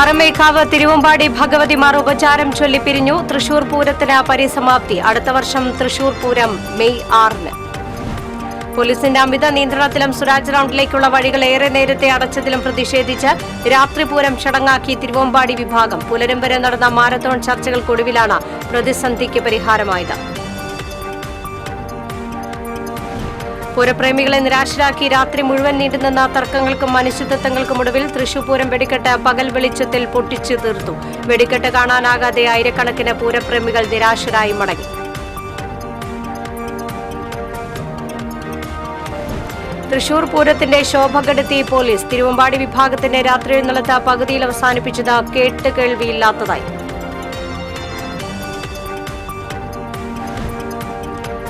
പാറമേക്കാവ് തിരുവമ്പാടി ഭഗവതിമാർ ഉപചാരം ചൊല്ലി പിരിഞ്ഞു. തൃശൂർ പൂരത്തിന് പരിസമാപ്തി. അടുത്ത വർഷം തൃശൂർ പൂരം മെയ് 6-ന്. പോലീസിന്റെ അമിത നിയന്ത്രണത്തിലും സ്വരാജ് റൌണ്ടിലേക്കുള്ള വഴികൾ ഏറെ നേരത്തെ അടച്ചതിലും പ്രതിഷേധിച്ച് രാത്രിപൂരം ചടങ്ങാക്കി തിരുവമ്പാടി വിഭാഗം. പുലരും വരെ നടന്ന മാരത്തോൺ ചർച്ചകൾക്കൊടുവിലാണ് പ്രതിസന്ധിക്ക് പരിഹാരമായത്. പൂരപ്രേമികളെ നിരാശരാക്കി രാത്രി മുഴുവൻ നീണ്ടുനിന്ന തർക്കങ്ങൾക്കും അനിശ്ചിതത്വങ്ങൾക്കും ഒടുവിൽ തൃശൂർ പൂരം വെടിക്കെട്ട് പകൽ വെളിച്ചത്തിൽ പൊട്ടിച്ചു തീർത്തു. വെടിക്കെട്ട് കാണാനാകാതെ ആയിരക്കണക്കിന് പൂരപ്രേമികൾ നിരാശരായി മടങ്ങി. തൃശൂർ പൂരത്തിന്റെ ശോഭ കെടുത്തി പോലീസ്. തിരുവമ്പാടി വിഭാഗത്തിന്റെ രാത്രി എഴുന്നള്ളത്ത് പകുതിയിൽ അവസാനിപ്പിച്ചത് കേട്ടുകേൾവിയില്ലാത്തതായി.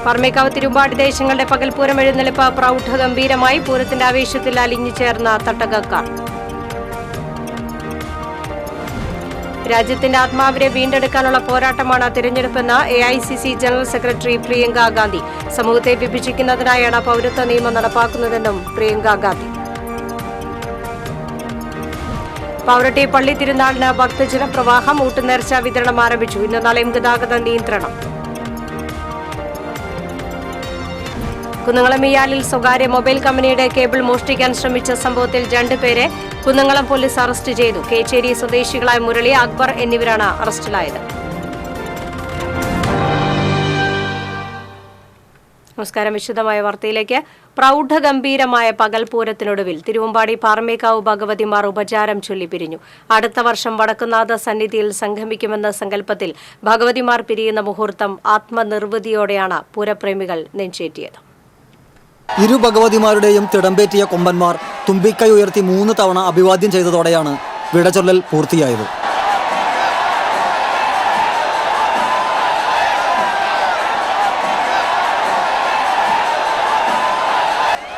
പാറമേക്കാവ് തിരുവമ്പാടി ദേശങ്ങളുടെ പകൽപൂരം എഴുന്നള്ളിപ്പ് പ്രൗഢഗംഭീരമായി. പൂരത്തിന്റെ ആവേശത്തിൽ അലിഞ്ഞു ചേർന്ന തട്ടകക്കാർ. രാജ്യത്തിന്റെ ആത്മാവിനെ വീണ്ടെടുക്കാനുള്ള പോരാട്ടമാണ് തിരഞ്ഞെടുപ്പെന്ന് AICC general secretary Priyanka Gandhi. സമൂഹത്തെ വിഭജിക്കുന്നതിനായാണ് പൌരത്വ നിയമം നടപ്പാക്കുന്നതെന്നും പ്രിയങ്ക ഗാന്ധി. പൌരട്ടി പള്ളി തിരുനാളിന് ഭക്തജന പ്രവാഹം. ഊട്ടുനേർച്ച വിതരണം ആരംഭിച്ചു. ഇന്ന് നാളെയും ഗതാഗത നിയന്ത്രണം. കുന്നംകുളം ഇയാലിൽ സ്വകാര്യ മൊബൈൽ കമ്പനിയുടെ കേബിൾ മോഷ്ടിക്കാൻ ശ്രമിച്ച സംഭവത്തിൽ 2 പേരെ കുന്നംകുളം പോലീസ് അറസ്റ്റ് ചെയ്തു. കേച്ചേരി സ്വദേശികളായ മുരളി, അക്ബർ എന്നിവരാണ് അറസ്റ്റിലായത്. നമസ്കാരം. വിശദമായ വാർത്തയിലേക്ക്. പ്രൗഢഗംഭീരമായ പകൽപൂരത്തിനൊടുവിൽ തിരുവമ്പാടി പാറമേക്കാവ് ഭഗവതിമാർ ഉപചാരം ചൊല്ലി പിരിഞ്ഞു. അടുത്ത വർഷം വടക്കുന്നാഥ സന്നിധിയിൽ സംഗമിക്കുമെന്ന സങ്കല്പത്തിൽ ഭഗവതിമാർ പിരിയുന്ന മുഹൂർത്തം ആത്മനിർവൃതിയോടെയാണ് പൂരപ്രേമികൾ നെഞ്ചേറ്റിയത്. ഇരു ഭഗവതിമാരുടെയും തിടമ്പേറ്റിയ കൊമ്പന്മാർ തുമ്പിക്കൈ ഉയർത്തി 3 തവണ അഭിവാദ്യം ചെയ്തതോടെയാണ് വിടചൊല്ലൽ പൂർത്തിയായത്.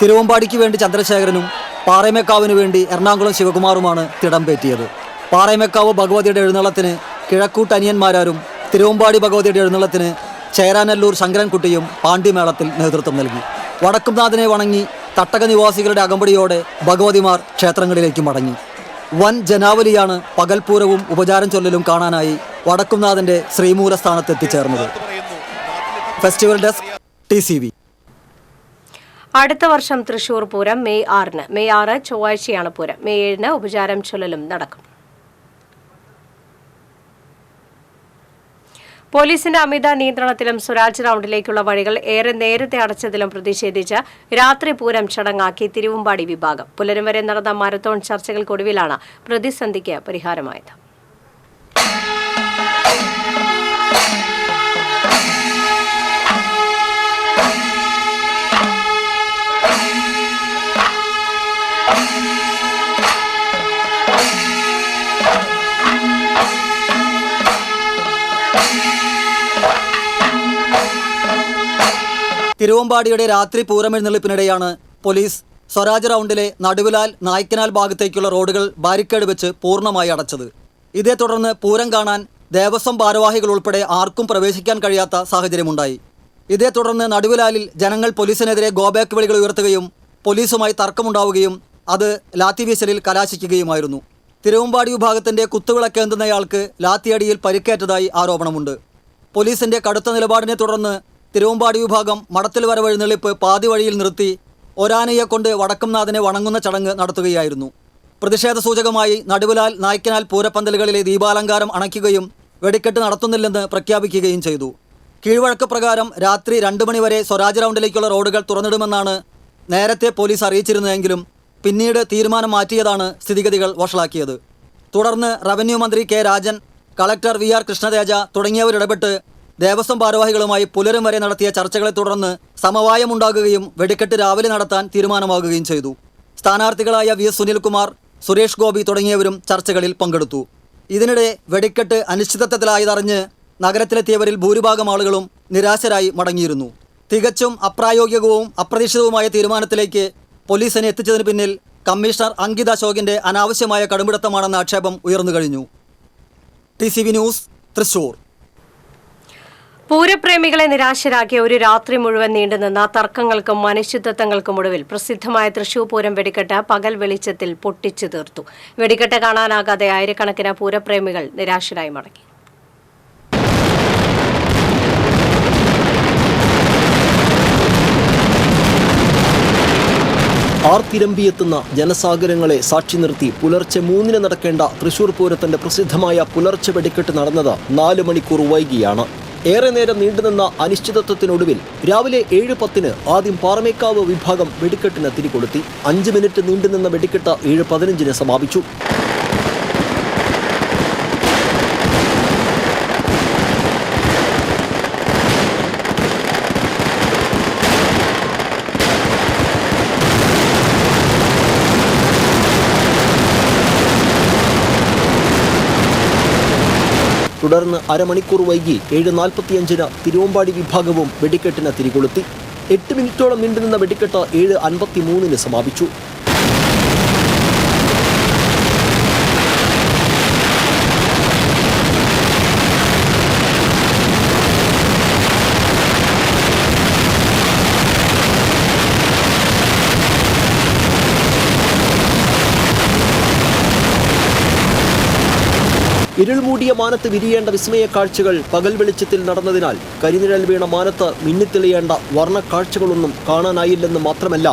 തിരുവമ്പാടിക്ക് വേണ്ടി ചന്ദ്രശേഖരനും പാറമേക്കാവിനു വേണ്ടി എറണാകുളം ശിവകുമാറുമാണ് തിടമ്പേറ്റിയത്. പാറമേക്കാവ് ഭഗവതിയുടെ എഴുന്നള്ളത്തിന് കിഴക്കൂട്ടനിയന്മാരും തിരുവമ്പാടി ഭഗവതിയുടെ എഴുന്നള്ളത്തിന് ചേരാനല്ലൂർ ശങ്കരൻകുട്ടിയും പാണ്ഡിമേളത്തിൽ നേതൃത്വം നൽകി. വടക്കുംനാഥനെ വണങ്ങി തട്ടക നിവാസികളുടെ അകമ്പടിയോടെ ഭഗവതിമാർ ക്ഷേത്രങ്ങളിലേക്ക് മടങ്ങി. വൻ ജനാവലിയാണ് പകൽപൂരവും ഉപചാരം ചൊല്ലലും കാണാനായി വടക്കുംനാഥന്റെ ശ്രീമൂലസ്ഥാനത്ത് എത്തിച്ചേർന്നത്. Festival desk TCV. അടുത്ത വർഷം തൃശൂർ പൂരം മെയ് 6-ന്. മെയ് 6 ചൊവ്വാഴ്ചയാണ് പൂരം. മെയ് 7-ന് ഉപചാരം ചൊല്ലലും നടക്കും. പോലീസിന്റെ അമിത നിയന്ത്രണത്തിലും സ്വരാജ് റൌണ്ടിലേക്കുള്ള വഴികൾ ഏറെ നേരത്തെ അടച്ചതിലും പ്രതിഷേധിച്ച് രാത്രി പൂരം ചടങ്ങാക്കി തിരുവമ്പാടി വിഭാഗം. പുലരും വരെ നടന്ന മാരത്തോൺ ചർച്ചകൾക്കൊടുവിലാണ് പ്രതിസന്ധിക്ക് പരിഹാരമായത്. തിരുവമ്പാടിയുടെ രാത്രി പൂരമെഴുന്നള്ളിപ്പിനിടെയാണ് പോലീസ് സ്വരാജ് റൌണ്ടിലെ നടുവിലാൽ നായ്ക്കനാൽ ഭാഗത്തേക്കുള്ള റോഡുകൾ ബാരിക്കേഡ് വെച്ച് പൂർണ്ണമായി അടച്ചത്. ഇതേ തുടർന്ന് പൂരം കാണാൻ ദേവസ്വം ഭാരവാഹികൾ ഉൾപ്പെടെ ആർക്കും പ്രവേശിക്കാൻ കഴിയാത്ത സാഹചര്യമുണ്ടായി. ഇതേ തുടർന്ന് നടുവിലാലിൽ ജനങ്ങൾ പോലീസിനെതിരെ ഗോബാക്ക് വിളികൾ ഉയർത്തുകയും പോലീസുമായി തർക്കമുണ്ടാവുകയും അത് ലാത്തിവീശലിൽ കലാശിക്കുകയുമായിരുന്നു. തിരുവമ്പാടി വിഭാഗത്തിന്റെ കുത്തുവിളക്കേന്തുന്നയാൾക്ക് ലാത്തിയടിയിൽ പരിക്കേറ്റതായി ആരോപണമുണ്ട്. പോലീസിന്റെ കടുത്ത നിലപാടിനെ തുടർന്ന് തിരുവമ്പാടി വിഭാഗം മടത്തിൽ വരവെഴുന്നള്ളിപ്പ് പാതി വഴിയിൽ നിർത്തി ഒരാനയെ കൊണ്ട് വടക്കുംനാഥനെ വണങ്ങുന്ന ചടങ്ങ് നടത്തുകയായിരുന്നു. പ്രതിഷേധ സൂചകമായി നടുവിലാൽ നായ്ക്കനാൽ പൂരപ്പന്തലുകളിലെ ദീപാലങ്കാരം അണയ്ക്കുകയും വെടിക്കെട്ട് നടത്തുന്നില്ലെന്ന് പ്രഖ്യാപിക്കുകയും ചെയ്തു. കീഴ്വഴക്ക് പ്രകാരം രാത്രി 2 മണിവരെ സ്വരാജ് റൌണ്ടിലേക്കുള്ള റോഡുകൾ തുറന്നിടുമെന്നാണ് നേരത്തെ പോലീസ് അറിയിച്ചിരുന്നതെങ്കിലും പിന്നീട് തീരുമാനം മാറ്റിയതാണ് സ്ഥിതിഗതികൾ വഷളാക്കിയത്. തുടർന്ന് റവന്യൂ മന്ത്രി K. Rajan, collector VR. Krishnateja തുടങ്ങിയവരിടപെട്ട് ദേവസ്വം ഭാരവാഹികളുമായി പുലരും വരെ നടത്തിയ ചർച്ചകളെ തുടർന്ന് സമവായമുണ്ടാകുകയും വെടിക്കെട്ട് രാവിലെ നടത്താൻ തീരുമാനമാകുകയും ചെയ്തു. സ്ഥാനാർത്ഥികളായ VS. സുനിൽകുമാർ, സുരേഷ് ഗോപി തുടങ്ങിയവരും ചർച്ചകളിൽ പങ്കെടുത്തു. ഇതിനിടെ വെടിക്കെട്ട് അനിശ്ചിതത്വത്തിലായതറിഞ്ഞ് നഗരത്തിലെത്തിയവരിൽ ഭൂരിഭാഗം ആളുകളും നിരാശരായി മടങ്ങിയിരുന്നു. തികച്ചും അപ്രായോഗികവും അപ്രതീക്ഷിതവുമായ തീരുമാനത്തിലേക്ക് പോലീസിനെ എത്തിച്ചതിന് പിന്നിൽ കമ്മീഷണർ അങ്കിത അശോകിന്റെ അനാവശ്യമായ കടുംപിടുത്തമാണെന്ന ആക്ഷേപം ഉയർന്നു കഴിഞ്ഞു. TCV news, Thrissur. പൂരപ്രേമികളെ നിരാശരാക്കിയ ഒരു രാത്രി മുഴുവൻ നീണ്ടുനിന്ന തർക്കങ്ങൾക്കും അനിശ്ചിതത്വങ്ങൾക്കും ഒടുവിൽ പ്രസിദ്ധമായ തൃശൂർ പൂരം വെടിക്കെട്ട് പകൽ വെളിച്ചത്തിൽ പൊട്ടിച്ചു തീർത്തു. വെടിക്കെട്ട് കാണാനാകാതെ ആയിരക്കണക്കിന് പൂരപ്രേമികൾ നിരാശരായി മടങ്ങി. ആർത്തിരമ്പിയെത്തുന്ന ജനസാഗരങ്ങളെ സാക്ഷി നിർത്തി പുലർച്ചെ 3-ന് നടക്കേണ്ട തൃശൂർ പൂരത്തിന്റെ പ്രസിദ്ധമായ പുലർച്ചെ വെടിക്കെട്ട് നടന്നത് 4 മണിക്കൂർ വൈകിയാണ്. ഏറെ നേരം നീണ്ടുനിന്ന അനിശ്ചിതത്വത്തിനൊടുവിൽ രാവിലെ 7:10-ന് ആദ്യം പാറമേക്കാവ് വിഭാഗം വെടിക്കെട്ടിന് തിരികൊളുത്തി. 5 മിനിറ്റ് നീണ്ടുനിന്ന വെടിക്കെട്ട് 7:15-ന് സമാപിച്ചു. തുടർന്ന് അരമണിക്കൂർ വൈകി 7:45-ന് തിരുവമ്പാടി വിഭാഗവും വെടിക്കെട്ടിന് തിരികൊളുത്തി. 8 മിനിറ്റോളം നീണ്ടുനിന്ന വെടിക്കെട്ട് 7:53-ന് സമാപിച്ചു. ഇരുൾമൂടിയ മാനത്ത് വിരിയേണ്ട വിസ്മയ കാഴ്ചകൾ പകൽ വെളിച്ചത്തിൽ നടന്നതിനാൽ കരിനിഴൽ വീണ മാനത്ത് മിന്നിത്തെളിയേണ്ട വർണ്ണക്കാഴ്ചകളൊന്നും കാണാനായില്ലെന്ന് മാത്രമല്ല,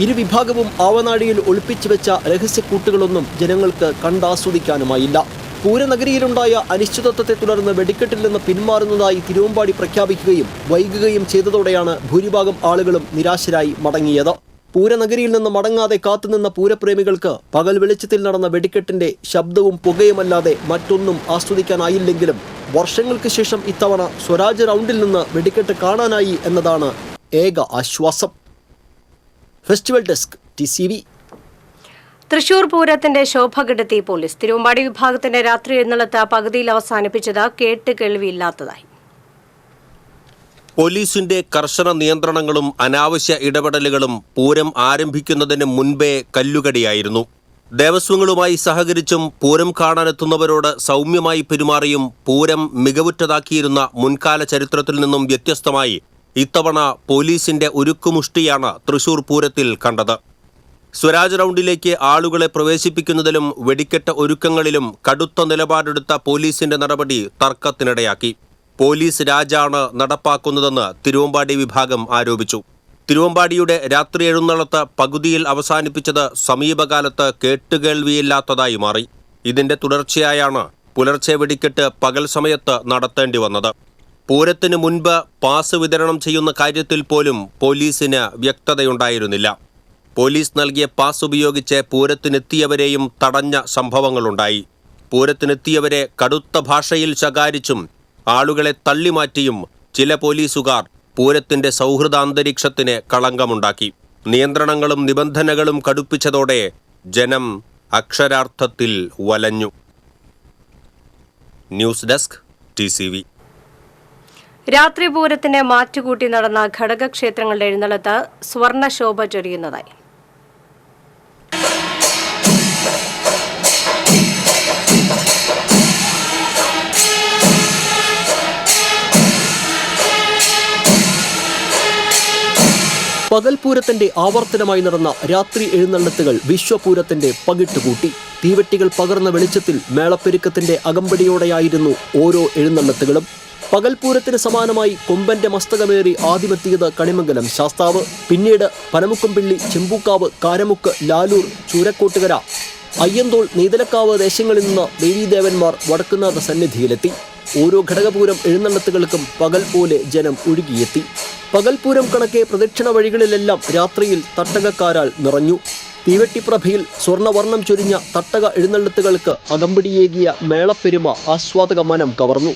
ഇരുവിഭാഗവും ആവനാഴിയിൽ ഒളിപ്പിച്ചു വെച്ച രഹസ്യക്കൂട്ടുകളൊന്നും ജനങ്ങൾക്ക് കണ്ടാസ്വദിക്കാനുമായില്ല. പൂരനഗരിയിലുണ്ടായ അനിശ്ചിതത്വത്തെ തുടർന്ന് വെടിക്കെട്ടിൽ നിന്ന് പിന്മാറുന്നതായി തിരുവമ്പാടി പ്രഖ്യാപിക്കുകയും വൈകുകയും ചെയ്തതോടെയാണ് ഭൂരിഭാഗം ആളുകളും നിരാശരായി മടങ്ങിയത്. പൂരനഗരിയിൽ നിന്ന് മടങ്ങാതെ കാത്തുനിന്ന പൂരപ്രേമികൾക്ക് പകൽ വെളിച്ചത്തിൽ നടന്ന വെടിക്കെട്ടിന്റെ ശബ്ദവും പുകയുമല്ലാതെ മറ്റൊന്നും ആസ്വദിക്കാനായില്ലെങ്കിലും വർഷങ്ങൾക്ക് ശേഷം ഇത്തവണ സ്വരാജ് റൗണ്ടിൽ നിന്ന് വെടിക്കെട്ട് കാണാനായി എന്നതാണ് ഏക ആശ്വാസം. Festival desk TCV. തൃശൂർ പൂരത്തിന്റെ ശോഭ കെടുത്തി പോലീസ്. തിരുവമ്പാടി വിഭാഗത്തിന്റെ രാത്രി എഴുന്നള്ളത്ത് പകുതിയിൽ അവസാനിപ്പിച്ചത് കേട്ട് കേൾവിയില്ലാത്തതായി. പോലീസിന്റെ കർശന നിയന്ത്രണങ്ങളും അനാവശ്യ ഇടപെടലുകളും പൂരം ആരംഭിക്കുന്നതിന് മുൻപേ കല്ലുകടിയായിരുന്നു. ദേവസ്വങ്ങളുമായി സഹകരിച്ചും പൂരം കാണാനെത്തുന്നവരോട് സൗമ്യമായി പെരുമാറിയും പൂരം മികവുറ്റതാക്കിയിരുന്ന മുൻകാല ചരിത്രത്തിൽ നിന്നും വ്യത്യസ്തമായി ഇത്തവണ പോലീസിന്റെ ഉരുക്കുമുഷ്ടിയാണ് തൃശൂർ പൂരത്തിൽ കണ്ടത്. സ്വരാജ് റൗണ്ടിലേക്ക് ആളുകളെ പ്രവേശിപ്പിക്കുന്നതിലും വെടിക്കെട്ട് ഒരുക്കങ്ങളിലും കടുത്ത നിലപാടെടുത്ത പോലീസിന്റെ നടപടി തർക്കത്തിനിടയാക്കി. പോലീസ് രാജാണ് നടപ്പാക്കുന്നതെന്ന് തിരുവമ്പാടി വിഭാഗം ആരോപിച്ചു. തിരുവമ്പാടിയുടെ രാത്രി എഴുന്നള്ളത്ത് പകുതിയിൽ അവസാനിപ്പിച്ചത് സമീപകാലത്ത് കേട്ടുകേൾവിയില്ലാത്തതായി മാറി. ഇതിന്റെ തുടർച്ചയായാണ് പുലർച്ചെ വെടിക്കെട്ട് പകൽ സമയത്ത് നടത്തേണ്ടി വന്നത്. പൂരത്തിന് മുൻപ് പാസ് വിതരണം ചെയ്യുന്ന കാര്യത്തിൽ പോലും പോലീസിന് വ്യക്തതയുണ്ടായിരുന്നില്ല. പോലീസ് നൽകിയ പാസ് ഉപയോഗിച്ച് പൂരത്തിനെത്തിയവരെയും തടഞ്ഞ സംഭവങ്ങളുണ്ടായി. പൂരത്തിനെത്തിയവരെ കടുത്ത ഭാഷയിൽ ശകാരിച്ചും ആളുകളെ തള്ളിമാറ്റിയും ചില പോലീസുകാർ പൂരത്തിന്റെ സൗഹൃദാന്തരീക്ഷത്തിന് കളങ്കമുണ്ടാക്കി. നിയന്ത്രണങ്ങളും നിബന്ധനകളും കടുപ്പിച്ചതോടെ ജനം അക്ഷരാർത്ഥത്തിൽ വലഞ്ഞു. News desk TCV. രാത്രി പൂരത്തിന് മാറ്റുകൂട്ടി നടന്ന ഘടകക്ഷേത്രങ്ങളുടെ എഴുന്നള്ളത്ത് സ്വർണ്ണശോഭ ചൊരിയുന്നതായി. പകൽപൂരത്തിന്റെ ആവർത്തനമായി നടന്ന രാത്രി എഴുന്നള്ളത്തുകൾ വിശ്വപൂരത്തിന്റെ പകിട്ടുകൂട്ടി. തീവെട്ടികൾ പകർന്ന വെളിച്ചത്തിൽ മേളപ്പെരുക്കത്തിന്റെ അകമ്പടിയോടെയായിരുന്നു ഓരോ എഴുന്നള്ളത്തുകളും. പകൽപൂരത്തിന് സമാനമായി കൊമ്പന്റെ മസ്തകമേറി ആദ്യമെത്തിയത് കണിമംഗലം ശാസ്താവ്. പിന്നീട് പനമുക്കംപിള്ളി, ചെമ്പൂക്കാവ്, കാരമുക്ക്, ലാലൂർ, ചൂരക്കോട്ടുകര, അയ്യന്തോൾ, നീതലക്കാവ് ദേശങ്ങളിൽ നിന്ന് ദേവീദേവന്മാർ വടക്കുന്നാഥ സന്നിധിയിലെത്തി. ഓരോ ഘടകപൂരം എഴുന്നള്ളത്തുകൾക്കും പകൽ പോലെ ജനം ഒഴുകിയെത്തി. പകൽപൂരം കണക്കെ പ്രദക്ഷിണ വഴികളിലെല്ലാം രാത്രിയിൽ തട്ടകക്കാരാൽ നിറഞ്ഞു. തീവെട്ടിപ്രഭയിൽ സ്വർണ്ണവർണ്ണം ചൊരിഞ്ഞ തട്ടക എഴുന്നള്ളത്തുകൾക്ക് അകമ്പടിയേകിയ മേളപ്പെരുമ ആസ്വാദക മനം കവർന്നു.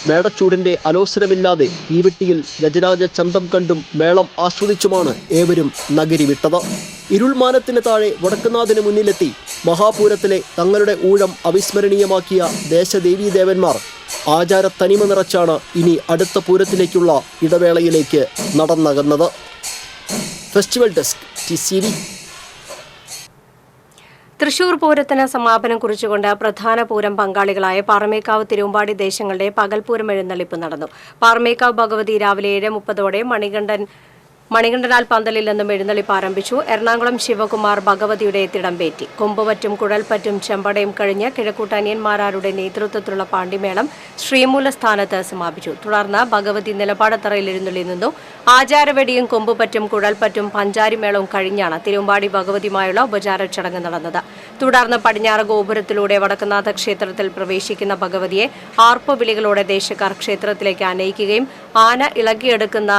മേടച്ചൂടിന്റെ അലോസരമില്ലാതെ തീവെട്ടിയിൽ ഗജരാജ ചന്തം കണ്ടും മേളം ആസ്വദിച്ചുമാണ് ഏവരും നഗരി വിട്ടത്. ഇരുൾമാനത്തിന് താഴെ വടക്കുന്നാഥിന് മുന്നിലെത്തി മഹാപൂരത്തിലെ തങ്ങളുടെ ഊഴം അവിസ്മരണീയമാക്കിയ ദേശദേവീദേവന്മാർ ആചാര തനിമ നിറച്ചാണ് ഇനി അടുത്ത പൂരത്തിലേക്കുള്ള ഇടവേളയിലേക്ക് നടന്നകന്നത്. Festival desk TCV. തൃശൂർ പൂരത്തിന് സമാപനം കുറിച്ചുകൊണ്ട് പ്രധാന പൂരം പങ്കാളികളായ പാറമേക്കാവ് തിരുവമ്പാടി ദേശങ്ങളുടെ പകൽപൂരം എഴുന്നള്ളിപ്പ് നടന്നു. പാറമേക്കാവ് ഭഗവതി രാവിലെ 7:30 മണികണ്ഠനാൽ പന്തലിൽ നിന്നും എഴുന്നള്ളിപ്പ് ആരംഭിച്ചു. എറണാകുളം ശിവകുമാർ ഭഗവതിയുടെ തിടമ്പേറ്റി. കൊമ്പുപറ്റും കുഴൽപ്പറ്റും ചെമ്പടയും കഴിഞ്ഞ് കിഴക്കൂട്ടനിയന്മാരുടെ നേതൃത്വത്തിലുള്ള പാണ്ടിമേളം ശ്രീമൂല സ്ഥാനത്ത് സമാപിച്ചു. തുടർന്ന് ഭഗവതി നിലപാടത്തറയിൽ എഴുന്നള്ളി നിന്നു. ആചാരവെടിയും കൊമ്പുപറ്റും കുഴൽപ്പറ്റും പഞ്ചാരിമേളവും കഴിഞ്ഞാണ് തിരുവമ്പാടി ഭഗവതിയുമായുള്ള ഉപചാര ചടങ്ങ് നടന്നത്. തുടർന്ന് പടിഞ്ഞാറ് ഗോപുരത്തിലൂടെ വടക്കുന്നാഥ ക്ഷേത്രത്തിൽ പ്രവേശിക്കുന്ന ഭഗവതിയെ ആർപ്പുവിളികളോടെ ദേശക്കാർ ക്ഷേത്രത്തിലേക്ക് ആനയിക്കുകയും ആന ഇളകിയെടുക്കുന്ന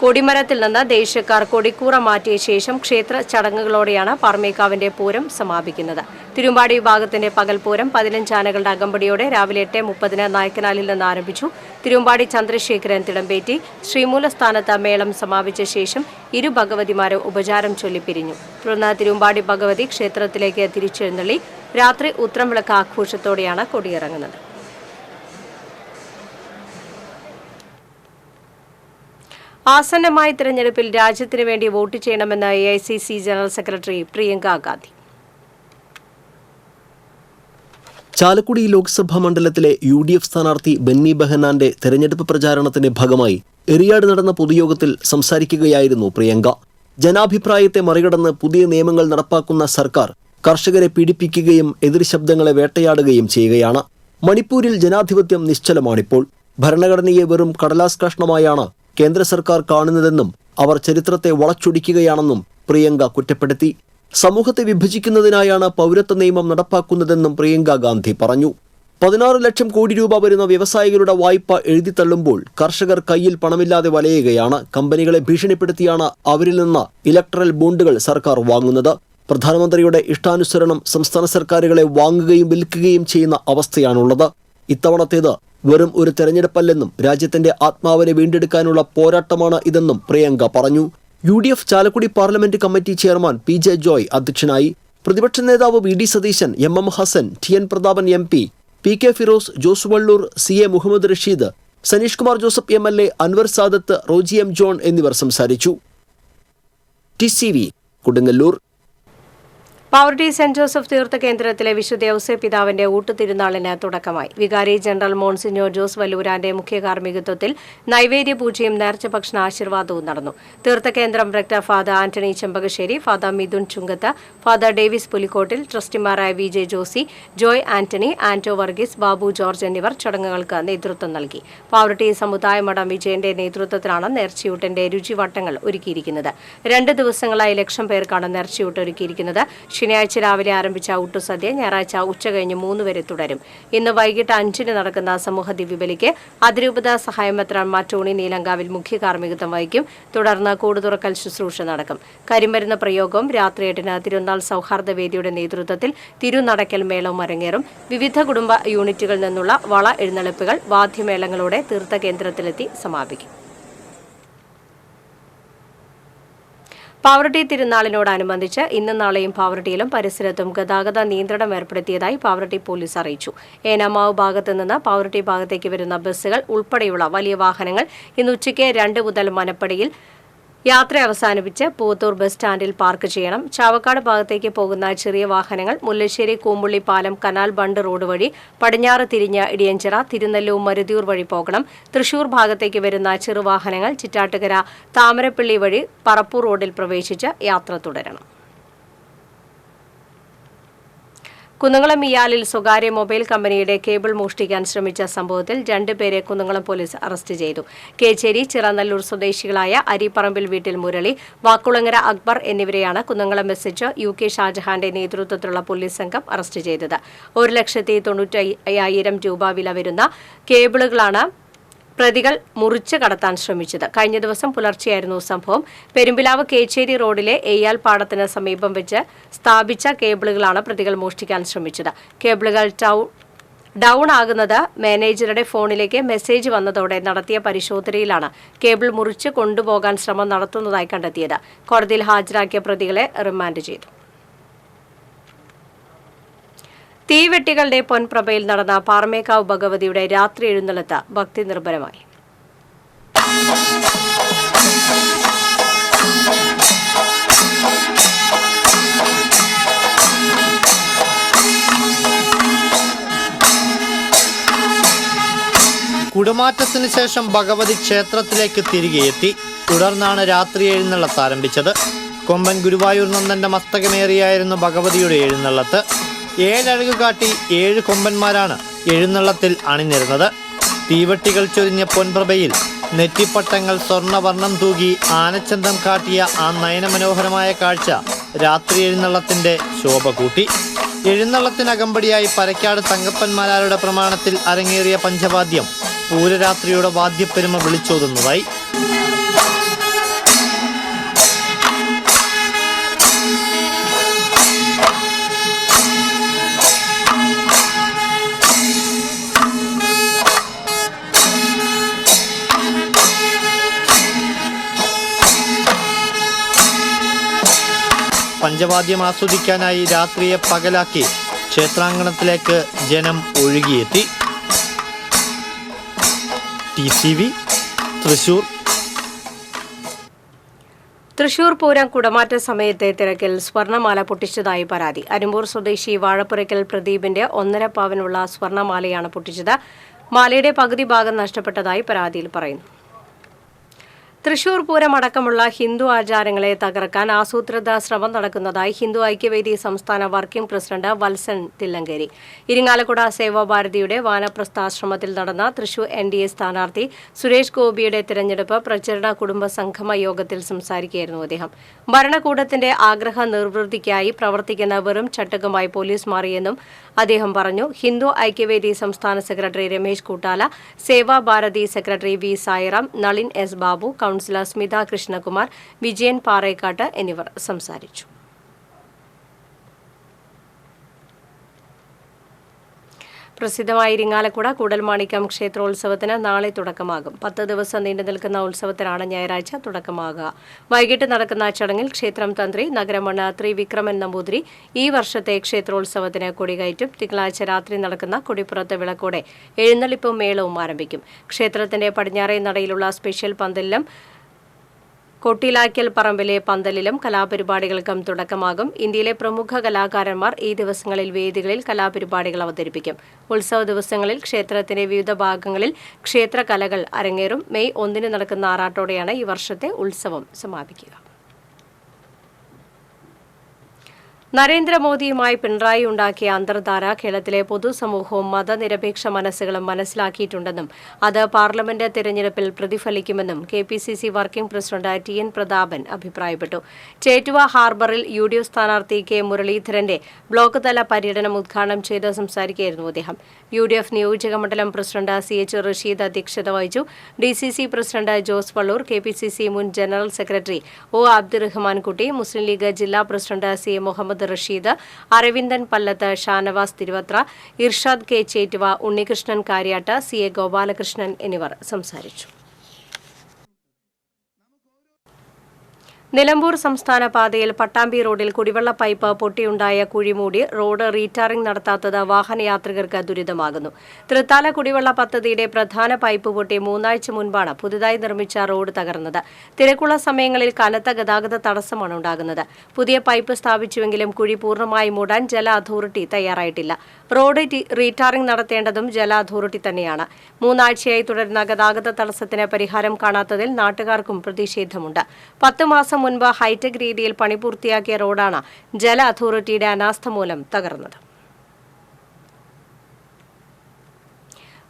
കൊടിമരത്തിൽ നിന്ന് ദേശക്കാർ കൊടിക്കൂറ മാറ്റിയ ശേഷം ക്ഷേത്ര ചടങ്ങുകളോടെയാണ് പാറമേക്കാവിന്റെ പൂരം സമാപിക്കുന്നത്. തിരുവമ്പാടി വിഭാഗത്തിന്റെ പകൽപൂരം 15 ആനകളുടെ അകമ്പടിയോടെ രാവിലെ 8:30 നായ്ക്കനാലിൽ നിന്ന് ആരംഭിച്ചു. തിരുവമ്പാടി ചന്ദ്രശേഖരൻ തിടമ്പേറ്റി. ശ്രീമൂല സ്ഥാനത്ത് മേളം സമാപിച്ച ശേഷം ഇരു ഭഗവതിമാരും ഉപചാരം ചൊല്ലിപ്പിരിഞ്ഞു. തുടർന്ന് തിരുവമ്പാടി ഭഗവതി ക്ഷേത്രത്തിലേക്ക് തിരിച്ചെഴുന്നള്ളി. രാത്രി ഉത്രം വിളക്ക് ആഘോഷത്തോടെയാണ് കൊടിയിറങ്ങുന്നത്. ആസന്നമായ തിരഞ്ഞെടുപ്പിൽ രാജ്യത്തിനു വേണ്ടി വോട്ട് ചെയ്യണമെന്ന് AICC general secretary Priyanka Gandhi. Chalakudy Lok Sabha മണ്ഡലത്തിലെ UDF സ്ഥാനാർത്ഥി ബെന്നി ബെഹനാന്റെ തെരഞ്ഞെടുപ്പ് പ്രചാരണത്തിന്റെ ഭാഗമായി എറിയാട് നടന്ന പൊതുയോഗത്തിൽ സംസാരിക്കുകയായിരുന്നു പ്രിയങ്ക. ജനാഭിപ്രായത്തെ മറികടന്ന് പുതിയ നിയമങ്ങൾ നടപ്പാക്കുന്ന സർക്കാർ കർഷകരെ പീഡിപ്പിക്കുകയും എതിർ ശബ്ദങ്ങളെ വേട്ടയാടുകയും ചെയ്യുകയാണ്. മണിപ്പൂരിൽ ജനാധിപത്യം നിശ്ചലമാണിപ്പോൾ. ഭരണഘടനയെ വെറും കടലാസ് കഷ്ണമായാണ് കേന്ദ്ര സർക്കാർ കാണുന്നതെന്നും അവർ ചരിത്രത്തെ വളച്ചൊടിക്കുകയാണെന്നും പ്രിയങ്ക കുറ്റപ്പെടുത്തി. സമൂഹത്തെ വിഭജിക്കുന്നതിനായാണ് പൗരത്വ നിയമം നടപ്പാക്കുന്നതെന്നും പ്രിയങ്ക ഗാന്ധി പറഞ്ഞു. 16 ലക്ഷം കോടി രൂപ വരുന്ന വ്യവസായികളുടെ വായ്പ എഴുതിത്തള്ളുമ്പോൾ കർഷകർ കയ്യിൽ പണമില്ലാതെ വലയുകയാണ്. കമ്പനികളെ ഭീഷണിപ്പെടുത്തിയാണ് അവരിൽ നിന്ന് ഇലക്ട്രൽ ബോണ്ടുകൾ സർക്കാർ വാങ്ങുന്നത്. പ്രധാനമന്ത്രിയുടെ ഇഷ്ടാനുസരണം സംസ്ഥാന സർക്കാരുകളെ വാങ്ങുകയും വിൽക്കുകയും ചെയ്യുന്ന അവസ്ഥയാണുള്ളത്. ഇത്തവണത്തേത് വെറും ഒരു തെരഞ്ഞെടുപ്പല്ലെന്നും രാജ്യത്തിന്റെ ആത്മാവിനെ വീണ്ടെടുക്കാനുള്ള പോരാട്ടമാണ് ഇതെന്നും പ്രിയങ്ക പറഞ്ഞു. UDF Chalakudy parliament committee chairman PJ Joy അധ്യക്ഷനായി. പ്രതിപക്ഷ നേതാവ് VD Satheesan, MM Hassan, TN Prathapan MP, PK Firoz, Jose Vallur, CA Muhammad Rasheed, Saneesh Kumar Joseph MLA, Anwar Sadath, Roji M John എന്നിവർ സംസാരിച്ചു. TCV കൊടുങ്ങല്ലൂർ. പാവറട്ടി സെന്റ് ജോസഫ് തീർത്ഥ കേന്ദ്രത്തിലെ വിശുദ്ധ ഔസേപ്പ് പിതാവിന്റെ ഊട്ടുതിരുനാളിന് തുടക്കമായി. വികാരി ജനറൽ മോൺസിഞ്ഞോർ ജോസ് വല്ലൂരാന്റെ മുഖ്യ കാർമ്മികത്വത്തിൽ നൈവേദ്യ പൂജയും നേർച്ച ഭക്ഷണ ആശീർവാദവും നടന്നു. തീർത്ഥകേന്ദ്രം rector father Antony Chembakassery, father Mithun Chungath, father Davis Pulikottil, ട്രസ്റ്റിമാരായ VJ ജോസി, ജോയ് ആന്റണി, ആന്റോ വർഗീസ്, ബാബു ജോർജ് എന്നിവർ ചടങ്ങുകൾക്ക് നേതൃത്വം നൽകി. പാവറട്ടി സമുദായ മഠം വിജയന്റെ നേതൃത്വത്തിലാണ് നേർച്ചയൂട്ടിന്റെ രുചിവട്ടങ്ങൾ ഒരുക്കിയിരിക്കുന്നത്. 2 ദിവസങ്ങളായി 1 ലക്ഷം പേർക്കാണ് നേർച്ചയൂട്ട് ഒരുക്കിയിരിക്കുന്നത്. ശനിയാഴ്ച രാവിലെ ആരംഭിച്ച ഊട്ടുസദ്യ ഞായറാഴ്ച ഉച്ചകഴിഞ്ഞ് 3 വരെ തുടരും. ഇന്ന് വൈകിട്ട് 5-ന് നടക്കുന്ന സമൂഹ ദിവ്യബലിക്ക് അതിരൂപത സഹായമെത്രാൻ മാറ്റോണി നീലങ്കാവിൽ മുഖ്യ കാർമ്മികത്വം വഹിക്കും. തുടർന്ന് കൂടുതുറക്കൽ ശുശ്രൂഷ നടക്കും. കരിമരുന്ന് പ്രയോഗവും രാത്രി 8-ന് തിരുനാൾ സൗഹാർദ്ദ വേദിയുടെ നേതൃത്വത്തിൽ തിരുനടക്കൽ മേളവും അരങ്ങേറും. വിവിധ കുടുംബ യൂണിറ്റുകളിൽ നിന്നുള്ള വള എഴുന്നള്ളിപ്പുകൾ വാദ്യമേളങ്ങളോടെ തീർത്ഥകേന്ദ്രത്തിലെത്തി സമാപിക്കും. പാവറട്ടി തിരുനാളിനോടനുബന്ധിച്ച് ഇന്നും നാളെയും പാവറട്ടിയിലും പരിസരത്തും ഗതാഗത നിയന്ത്രണം ഏർപ്പെടുത്തിയതായി പാവറട്ടി പോലീസ് അറിയിച്ചു. ഏനാമാവ് ഭാഗത്തു നിന്ന് പാവറട്ടി ഭാഗത്തേക്ക് വരുന്ന ബസ്സുകൾ ഉൾപ്പെടെയുള്ള വലിയ വാഹനങ്ങൾ ഇന്ന് ഉച്ചയ്ക്ക് 2 മുതൽ മനപ്പടിയിൽ യാത്ര അവസാനിപ്പിച്ച് പൂവത്തൂർ ബസ് സ്റ്റാൻഡിൽ പാർക്ക് ചെയ്യണം. ചാവക്കാട് ഭാഗത്തേക്ക് പോകുന്ന ചെറിയ വാഹനങ്ങൾ മുല്ലശ്ശേരി കൂമ്പുള്ളി പാലം കനാൽ ബണ്ട് റോഡ് വഴി പടിഞ്ഞാറ് തിരിഞ്ഞ് ഇടിയഞ്ചിറ, തിരുനെല്ലൂർ, മരുതിയൂർ വഴി പോകണം. തൃശൂർ ഭാഗത്തേക്ക് വരുന്ന ചെറുവാഹനങ്ങൾ ചിറ്റാട്ടുകര താമരപ്പള്ളി വഴി പറപ്പൂർ റോഡിൽ പ്രവേശിച്ച് യാത്ര തുടരണം. കുന്നംകുളം ഇയാലിൽ സ്വകാര്യ മൊബൈൽ കമ്പനിയുടെ കേബിൾ മോഷ്ടിക്കാൻ ശ്രമിച്ച സംഭവത്തിൽ 2 പേരെ കുന്നംകുളം പോലീസ് അറസ്റ്റ് ചെയ്തു. കേച്ചേരി ചിറനല്ലൂർ സ്വദേശികളായ അരിപ്പറമ്പിൽ വീട്ടിൽ മുരളി, വാക്കുളങ്ങര അക്ബർ എന്നിവരെയാണ് കുന്നംകുളം SHO UK ഷാജഹാന്റെ നേതൃത്വത്തിലുള്ള പോലീസ് സംഘം അറസ്റ്റ് ചെയ്തത്. 1,95,000 രൂപ വില വരുന്ന കേബിളുകളാണ് പ്രതികൾ മുറിച്ച് കടത്താൻ ശ്രമിച്ചത്. കഴിഞ്ഞ ദിവസം പുലർച്ചെയായിരുന്നു സംഭവം. പെരുമ്പിലാവ് കേച്ചേരി റോഡിലെ എയ്യാൽ പാടത്തിന് സമീപം വെച്ച് സ്ഥാപിച്ച കേബിളുകളാണ് പ്രതികൾ മോഷ്ടിക്കാൻ ശ്രമിച്ചത്. കേബിളുകൾ ഡൗൺ ആകുന്നത് മാനേജറുടെ ഫോണിലേക്ക് മെസ്സേജ് വന്നതോടെ നടത്തിയ പരിശോധനയിലാണ് കേബിൾ മുറിച്ച് കൊണ്ടുപോകാൻ ശ്രമം നടത്തുന്നതായി കണ്ടെത്തിയത്. കോടതിയിൽ ഹാജരാക്കിയ പ്രതികളെ റിമാൻഡ് ചെയ്തു. തീവെട്ടികളുടെ പൊൻപ്രഭയിൽ നടന്ന പാറമേക്കാവ് ഭഗവതിയുടെ രാത്രി എഴുന്നള്ളത്ത് ഭക്തി നിർഭരമായി. കുടമാറ്റത്തിന് ശേഷം ഭഗവതി ക്ഷേത്രത്തിലേക്ക് തിരികെ എത്തി. തുടർന്നാണ് രാത്രി എഴുന്നള്ളത്ത് ആരംഭിച്ചത്. കൊമ്പൻ ഗുരുവായൂർ നന്ദന്റെ മസ്തകമേറിയായിരുന്നു ഭഗവതിയുടെ എഴുന്നള്ളത്ത്. 7 അഴകു കാട്ടി 7 കൊമ്പന്മാരാണ് എഴുന്നള്ളത്തിൽ അണിനിരുന്നത്. തീവട്ടികൾ ചൊരിഞ്ഞ പൊൻപ്രഭയിൽ നെറ്റിപ്പട്ടങ്ങൾ സ്വർണ്ണവർണ്ണം തൂകി ആനച്ചന്തം കാട്ടിയ ആ നയനമനോഹരമായ കാഴ്ച രാത്രി എഴുന്നള്ളത്തിന്റെ ശോഭ കൂട്ടി. എഴുന്നള്ളത്തിനകമ്പടിയായി പരക്കാട് തങ്കപ്പന്മാരാരുടെ പ്രമാണത്തിൽ അരങ്ങേറിയ പഞ്ചവാദ്യം പൂരരാത്രിയുടെ വാദ്യപ്പെരുമ വിളിച്ചോതുന്നതായി. പഞ്ചവാദ്യം ആസ്വദിക്കാനായി രാത്രിയെ പകലാക്കി ക്ഷേത്രാങ്കണത്തിലേക്ക് ജനം ഒഴുകിയെത്തി. TCV തൃശൂർ. തൃശൂർ പൂരം കുടമാറ്റ സമയത്തെ തിരക്കിൽ സ്വർണ്ണമാല പൊട്ടിച്ചതായി പരാതി. അരുമ്പൂർ സ്വദേശി വാഴപ്പുരയ്ക്കൽ പ്രദീപിന്റെ 1.5 പവനുള്ള സ്വർണ്ണമാലയാണ് പൊട്ടിച്ചത്. മാലയുടെ പകുതി ഭാഗം നഷ്ടപ്പെട്ടതായി പരാതിയിൽ പറയുന്നു. തൃശൂർ പൂരം അടക്കമുള്ള ഹിന്ദു ആചാരങ്ങളെ തകർക്കാൻ ആസൂത്രിത ശ്രമം നടക്കുന്നതായി ഹിന്ദു ഐക്യവേദി സംസ്ഥാന വർക്കിംഗ് പ്രസിഡന്റ് വത്സൻ തില്ലങ്കേരി. ഇരിങ്ങാലക്കുട സേവാഭാരതിയുടെ വാനപ്രസ്ഥാശ്രമത്തിൽ നടന്ന തൃശൂർ NDA സ്ഥാനാർത്ഥി സുരേഷ് ഗോപിയുടെ തിരഞ്ഞെടുപ്പ് പ്രചരണ കുടുംബ സംഗമ യോഗത്തിൽ സംസാരിക്കുകയായിരുന്നു അദ്ദേഹം. ഭരണകൂടത്തിന്റെ ആഗ്രഹ നിർവൃത്തിക്കായി പ്രവർത്തിക്കുന്ന വെറും ചട്ടകമായി പോലീസ് മാറിയെന്നും അദ്ദേഹം പറഞ്ഞു. ഹിന്ദു ഐക്യവേദി സംസ്ഥാന secretary Ramesh Koottala, Sevabharathi secretary V Sairam, Nalin S Babu, councillor Smitha Krishnakumar, Vijayan Parekkattu എന്നിവർ സംസാരിച്ചു. പ്രസിദ്ധമായ ഇരിങ്ങാലക്കുട കൂടൽമാണിക്യം ക്ഷേത്രോത്സവത്തിന് നാളെ തുടക്കമാകും. 10 ദിവസം നീണ്ടു നിൽക്കുന്ന ഉത്സവത്തിനാണ് ഞായറാഴ്ച തുടക്കമാകുക. വൈകിട്ട് നടക്കുന്ന ചടങ്ങിൽ ക്ഷേത്രം തന്ത്രി നഗരമണ്ണ ത്രിവിക്രമൻ നമ്പൂതിരി ഈ വർഷത്തെ ക്ഷേത്രോത്സവത്തിന് കൊടികയറ്റും. തിങ്കളാഴ്ച രാത്രി നടക്കുന്ന കൊടിപ്പുറത്ത് വിളക്കോടെ എഴുന്നള്ളിപ്പും മേളവും ആരംഭിക്കും. ക്ഷേത്രത്തിന്റെ പടിഞ്ഞാറേ നടയിലുള്ള സ്പെഷ്യൽ പന്തലിലും കൊട്ടിലാക്കൽ പറമ്പിലെ പന്തലിലും കലാപരിപാടികൾക്കും തുടക്കമാകും. ഇന്ത്യയിലെ പ്രമുഖ കലാകാരന്മാർ ഈ ദിവസങ്ങളിൽ വേദികളിൽ കലാപരിപാടികൾ അവതരിപ്പിക്കും. ഉത്സവ ദിവസങ്ങളിൽ ക്ഷേത്രത്തിന്റെ വിവിധ ഭാഗങ്ങളിൽ ക്ഷേത്രകലകൾ അരങ്ങേറും. മെയ് 1 നടക്കുന്ന ആറാട്ടോടെയാണ് ഈ വർഷത്തെ ഉത്സവം സമാപിക്കുക. നരേന്ദ്രമോദിയുമായി പിണറായി ഉണ്ടാക്കിയ അന്തർധാര കേരളത്തിലെ പൊതുസമൂഹവും മതനിരപേക്ഷ മനസ്സുകളും മനസ്സിലാക്കിയിട്ടുണ്ടെന്നും അത് പാർലമെന്റ് തിരഞ്ഞെടുപ്പിൽ പ്രതിഫലിക്കുമെന്നും KPCC working president TN Prathapan അഭിപ്രായപ്പെട്ടു. ചേറ്റുവ ഹാർബറിൽ UDF സ്ഥാനാർത്ഥി K മുരളീധരന്റെ ബ്ലോക്ക് തല പര്യടനം ഉദ്ഘാടനം ചെയ്ത് സംസാരിക്കുകയായിരുന്നു അദ്ദേഹം. UDF നിയോജക മണ്ഡലം പ്രസിഡന്റ് CH റഷീദ് അധ്യക്ഷത വഹിച്ചു. DCC president Jose Vallur, KPCC മുൻ general secretary O Abdurahman Kutty, Muslim League ജില്ലാ president CA Muhammad Rasheed, Aravindan Pallath, Shanavas Thiruvathra, Irshad K Chettuva, Unnikrishnan Kariyattu, CA Gopalakrishnan എന്നിവർ സംസാരിച്ചു. നിലമ്പൂർ സംസ്ഥാന പാതയിൽ പട്ടാമ്പി റോഡിൽ കുടിവെള്ള പൈപ്പ് പൊട്ടിയുണ്ടായ കുഴിമൂടി റോഡ് റീടാറിംഗ് നടത്താത്തത് വാഹനയാത്രികർക്ക് ദുരിതമാകുന്നു. തൃത്താല കുടിവെള്ള പദ്ധതിയുടെ പ്രധാന പൈപ്പ് പൊട്ടി 3 ആഴ്ച മുൻപാണ് പുതുതായി നിർമ്മിച്ച റോഡ് തകർന്നത്. തിരക്കുള്ള സമയങ്ങളിൽ കനത്ത ഗതാഗത തടസ്സമാണ് ഉണ്ടാകുന്നത്. പുതിയ പൈപ്പ് സ്ഥാപിച്ചുവെങ്കിലും കുഴി പൂർണ്ണമായി മൂടാൻ ജല അതോറിറ്റി തയ്യാറായിട്ടില്ല. റോഡ് റീടാറിംഗ് നടത്തേണ്ടതും ജല അതോറിറ്റി തന്നെയാണ്. 3 ആഴ്ചയായി തുടരുന്ന ഗതാഗത തടസ്സത്തിന് പരിഹാരം കാണാത്തതിൽ നാട്ടുകാർക്കും പ്രതിഷേധമുണ്ട്. 10 മാസം മുൻപ് ഹൈടെക് രീതിയിൽ പണി പൂർത്തിയാക്കിയ റോഡാണ് ജല അതോറിറ്റിയുടെ അനാസ്ഥ മൂലം തകർന്നത്.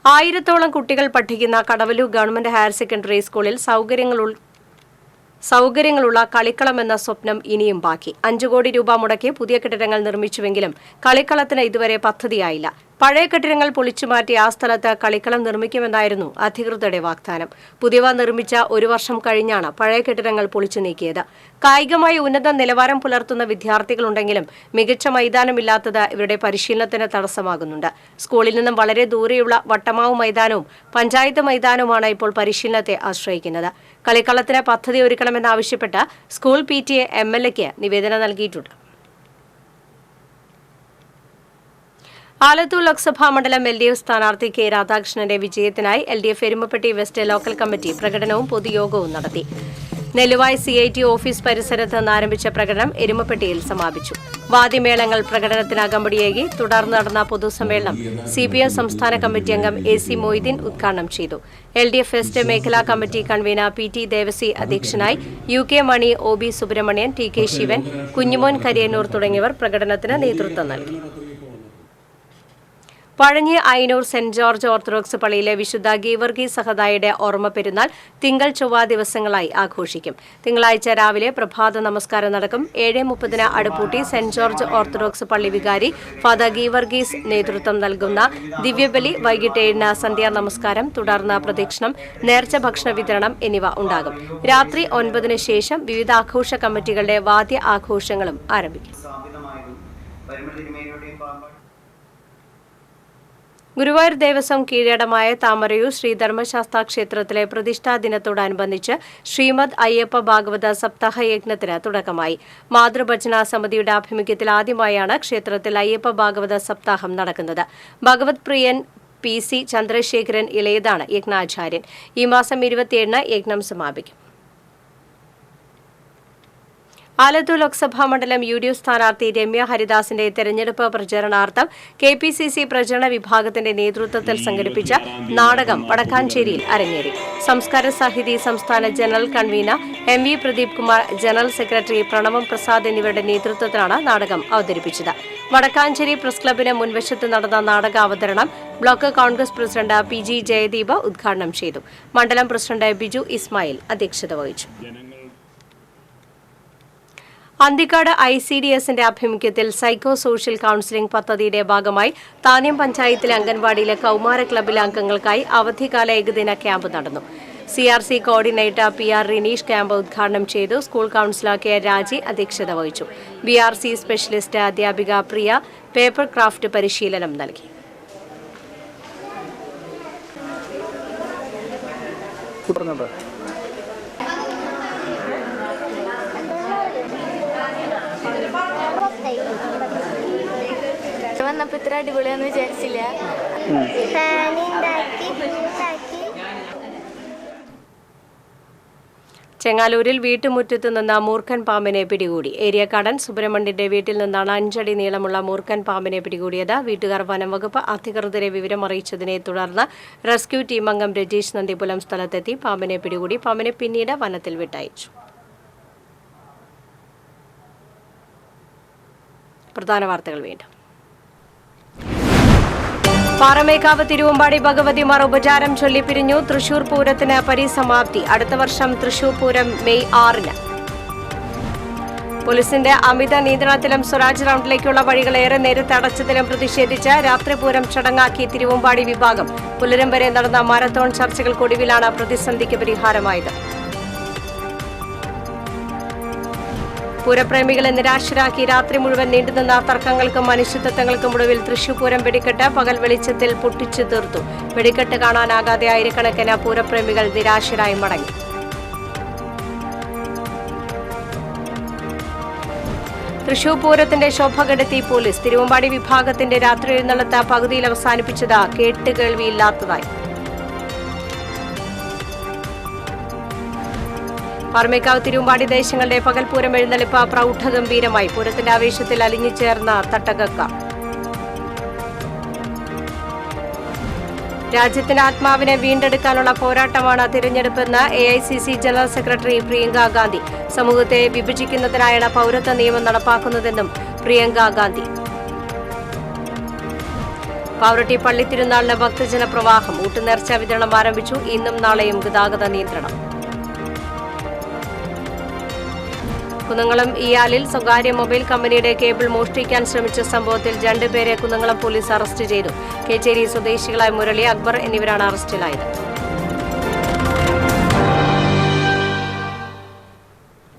1000-ഓളം കുട്ടികൾ പഠിക്കുന്ന കടവല്ലൂർ ഗവൺമെന്റ് ഹയർ സെക്കൻഡറി സ്കൂളിൽ സൗകര്യങ്ങളുള്ള കളിക്കളം എന്ന സ്വപ്നം ഇനിയും ബാക്കി. 5 കോടി രൂപ മുടക്കി പുതിയ കെട്ടിടങ്ങൾ നിർമ്മിച്ചുവെങ്കിലും കളിക്കളത്തിന് ഇതുവരെ പദ്ധതിയായില്ല. പഴയ കെട്ടിടങ്ങൾ പൊളിച്ചുമാറ്റി ആ സ്ഥലത്ത് കളിക്കളം നിർമ്മിക്കുമെന്നായിരുന്നു അധികൃതരുടെ വാഗ്ദാനം. പുതിയവ നിർമ്മിച്ച 1 വർഷം കഴിഞ്ഞാണ് പഴയ കെട്ടിടങ്ങൾ പൊളിച്ചു നീക്കിയത്. കായികമായി ഉന്നത നിലവാരം പുലർത്തുന്ന വിദ്യാർത്ഥികളുണ്ടെങ്കിലും മികച്ച മൈതാനമില്ലാത്തത് ഇവരുടെ പരിശീലനത്തിന് തടസ്സമാകുന്നുണ്ട്. സ്കൂളിൽ നിന്നും വളരെ ദൂരെയുള്ള വട്ടമാവ് മൈതാനവും പഞ്ചായത്ത് മൈതാനവുമാണ് ഇപ്പോൾ പരിശീലനത്തെ ആശ്രയിക്കുന്നത്. കളിക്കളത്തിന് പദ്ധതി ഒരുക്കണമെന്നാവശ്യപ്പെട്ട് സ്കൂൾ PTA MLAക്ക് നിവേദനം നൽകിയിട്ടുണ്ട്. ആലത്തൂർ ലോക്സഭാ മണ്ഡലം LDF സ്ഥാനാർത്ഥി കെ രാധാകൃഷ്ണന്റെ വിജയത്തിനായി LDF Erumappetty west local committee പ്രകടനവും പൊതുയോഗവും നടത്തി. നെല്ലുവായ് CIT ഓഫീസ് പരിസരത്ത് നിന്ന് ആരംഭിച്ച പ്രകടനം എരുമപ്പെട്ടിയിൽ സമാപിച്ചു. വാദ്യമേളങ്ങൾ പ്രകടനത്തിന് അകമ്പടിയേകി. തുടർന്ന് നടന്ന പൊതുസമ്മേളനം CPM സംസ്ഥാന കമ്മിറ്റി അംഗം AC മൊയ്തീൻ ഉദ്ഘാടനം ചെയ്തു. LDF വെസ്റ്റ് മേഖലാ കമ്മിറ്റി കൺവീനർ PT ദേവസി അധ്യക്ഷനായി. UK മണി, OB സുബ്രഹ്മണ്യൻ, TK ശിവൻ, കുഞ്ഞുമോൻ കരിയന്നൂർ തുടങ്ങിയവർ പ്രകടനത്തിന് നേതൃത്വം നൽകി. Pazhanji Ayanur saint George orthodox പള്ളിയിലെ വിശുദ്ധ ഗീവർഗീസ് സഹദായുടെ ഓർമ്മ പെരുന്നാൾ തിങ്കൾ ചൊവ്വ ദിവസങ്ങളായി ആഘോഷിക്കും. തിങ്കളാഴ്ച രാവിലെ പ്രഭാത നമസ്കാരം നടക്കും. 7:30 അടുപ്പൂട്ടി സെന്റ് ജോർജ് ഓർത്തഡോക്സ് പള്ളി വികാരി ഫാദർ ഗീവർഗീസ് നേതൃത്വം നൽകുന്ന ദിവ്യബലി. വൈകിട്ട് 7 സന്ധ്യാ നമസ്കാരം, തുടർന്ന് പ്രദക്ഷിണം, നേർച്ച ഭക്ഷണ വിതരണം എന്നിവ ഉണ്ടാകും. രാത്രി 9 ശേഷം വിവിധ ആഘോഷ കമ്മിറ്റികളുടെ വാദ്യ ആഘോഷങ്ങളും ആരംഭിക്കും. ഗുരുവായൂർ ദേവസ്വം കീഴടമായ താമരയൂർ ശ്രീ ധർമ്മശാസ്ത്ര ക്ഷേത്രത്തിലെ പ്രതിഷ്ഠാ ദിനത്തോടനുബന്ധിച്ച് ശ്രീമദ് അയ്യപ്പ ഭാഗവത സപ്താഹ യജ്ഞത്തിന് തുടക്കമായി. മാതൃഭജന സമിതിയുടെ ആഭിമുഖ്യത്തിൽ ആദ്യമായാണ് ക്ഷേത്രത്തിൽ അയ്യപ്പ ഭാഗവത സപ്താഹം നടക്കുന്നത്. ഭഗവത് പ്രിയൻ PC ചന്ദ്രശേഖരൻ ഇളയതാണ് യജ്ഞാചാര്യൻ. ഈ മാസം 27 യജ്ഞം സമാപിക്കും. ആലത്തൂർ ലോക്സഭാ മണ്ഡലം UDF സ്ഥാനാർത്ഥി രമ്യ ഹരിദാസിന്റെ തെരഞ്ഞെടുപ്പ് പ്രചരണാർത്ഥം KPCC പ്രചരണ വിഭാഗത്തിന്റെ നേതൃത്വത്തിൽ സംഘടിപ്പിച്ച നാടകം വടക്കാഞ്ചേരിയിൽ അരങ്ങേറി. സംസ്കാര സാഹിതി സംസ്ഥാന general convener MV Pradeep Kumar, general secretary Pranavam Prasad എന്നിവരുടെ നേതൃത്വത്തിലാണ് നാടകം അവതരിപ്പിച്ചത്. വടക്കാഞ്ചേരി പ്രസ് ക്ലബിന് മുൻവശത്ത് നടന്ന നാടകാവതരണം block Congress president PG Jayadeep ഉദ്ഘാടനം ചെയ്തു. മണ്ഡലം പ്രസിഡന്റ് ബിജു ഇസ്മായിൽ അധ്യക്ഷത വഹിച്ചു. അന്തിക്കാട് ICDSന്റെ ആഭിമുഖ്യത്തിൽ സൈക്കോ സോഷ്യൽ കൌൺസിലിംഗ് പദ്ധതിയുടെ ഭാഗമായി താന്യം പഞ്ചായത്തിലെ അംഗൻവാടിയിലെ കൌമാര ക്ലബിലെ അംഗങ്ങൾക്കായി അവധിക്കാല ഏകദിന ക്യാമ്പ് നടന്നു. CRC coordinator PR Rineesh camp ഉദ്ഘാടനം ചെയ്തു. സ്കൂൾ കൌൺസിലർ K രാജി അധ്യക്ഷത വഹിച്ചു. BRC സ്പെഷ്യലിസ്റ്റ് അധ്യാപിക പ്രിയ പേപ്പർ ക്രാഫ്റ്റ് പരിശീലനം നൽകി. വന്നപ്പോ ഇത്ര അടിപൊളിയാന്ന് വിചാരിച്ചില്ല. ചെങ്ങാലൂരിൽ വീട്ടുമുറ്റത്ത് നിന്ന് മൂർഖൻ പാമ്പിനെ പിടികൂടി. ഏരിയക്കാടൻ സുബ്രഹ്മണ്യന്റെ വീട്ടിൽ നിന്നാണ് 5 അടി നീളമുള്ള മൂർഖൻ പാമ്പിനെ പിടികൂടിയത്. വീട്ടുകാർ വനംവകുപ്പ് അധികൃതരെ വിവരം അറിയിച്ചതിനെ തുടർന്ന് റെസ്ക്യൂ ടീം അംഗം രജീഷ് നന്ദിപുലം സ്ഥലത്തെത്തി പാമ്പിനെ പിടികൂടി. പാമ്പിനെ പിന്നീട് വനത്തിൽ വിട്ടയച്ചു. പ്രധാന വാർത്തകൾ വീണ്ടും. പാറമേക്കാവ് തിരുവമ്പാടി ഭഗവതിമാർ ഉപചാരം ചൊല്ലിപ്പിരിഞ്ഞു. തൃശൂർ പൂരത്തിന് പരിസമാപ്തി. അടുത്ത വർഷം തൃശൂർ പൂരം മെയ് 6. പോലീസിന്റെ അമിത നിയന്ത്രണത്തിലും സ്വരാജ് റൌണ്ടിലേക്കുള്ള വഴികൾ ഏറെ നേരത്തെ അടച്ചതിലും പ്രതിഷേധിച്ച് രാത്രിപൂരം ചടങ്ങാക്കി തിരുവമ്പാടി വിഭാഗം. പുലരും വരെ നടന്ന മാരത്തോൺ ചർച്ചകൾക്കൊടുവിലാണ് പ്രതിസന്ധിക്ക് പരിഹാരമായത്. പൂരപ്രേമികളെ നിരാശരാക്കി രാത്രി മുഴുവൻ നീണ്ടുനിന്ന തർക്കങ്ങൾക്കും അനിശ്ചിതത്വങ്ങൾക്കും ഒടുവിൽ തൃശൂർ പൂരം വെടിക്കെട്ട് പകൽ വെളിച്ചത്തിൽ പൊട്ടിച്ചു തീർത്തു. വെടിക്കെട്ട് കാണാനാകാതെ ആയിരക്കണക്കിന് പൂരപ്രേമികൾ നിരാശരായി മടങ്ങി. തൃശൂർ പൂരത്തിന്റെ ശോഭ കെടുത്തി പോലീസ്. തിരുവമ്പാടി വിഭാഗത്തിന്റെ രാത്രി എഴുന്നള്ളത്ത് പകുതിയിൽ അവസാനിപ്പിച്ചത് കേട്ടുകേൾവിയില്ലാത്തതായി. പാറമേക്കാവ് തിരുവമ്പാടി ദേശങ്ങളുടെ പകൽപൂരം എഴുന്നള്ളിപ്പ് പ്രൗഢഗംഭീരമായി. പൂരത്തിന്റെ ആവേശത്തിൽ അലിഞ്ഞുചേർന്ന തട്ടകക്ക. രാജ്യത്തിന്റെ ആത്മാവിനെ വീണ്ടെടുക്കാനുള്ള പോരാട്ടമാണ് തിരഞ്ഞെടുപ്പെന്ന് AICC general secretary Priyanka Gandhi. സമൂഹത്തെ വിഭജിക്കുന്നതിനായാണ് പൗരത്വ നിയമം നടപ്പാക്കുന്നതെന്നും പ്രിയങ്ക ഗാന്ധി. പാവറട്ടി പള്ളിത്തിരുനാളിന് ഭക്തജന പ്രവാഹം. ഊട്ടുനേർച്ച വിതരണം ആരംഭിച്ചു. ഇന്നും നാളെയും ഗതാഗത നിയന്ത്രണം. കുന്നംകുളം ഇയാലിൽ സ്വകാര്യ മൊബൈൽ കമ്പനിയുടെ കേബിൾ മോഷ്ടിക്കാൻ ശ്രമിച്ച സംഭവത്തിൽ 2 പേരെ കുന്നംകുളം പോലീസ് അറസ്റ്റ് ചെയ്തു. കേച്ചേരി സ്വദേശികളായ മുരളി, അക്ബർ എന്നിവരാണ് അറസ്റ്റിലായത്.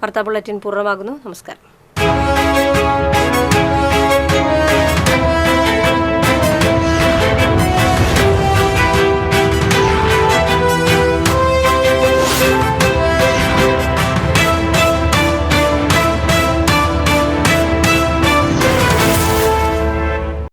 വാർത്താ ബുള്ളറ്റിൻ പൂർണ്ണമാകുന്നു. നമസ്കാരം.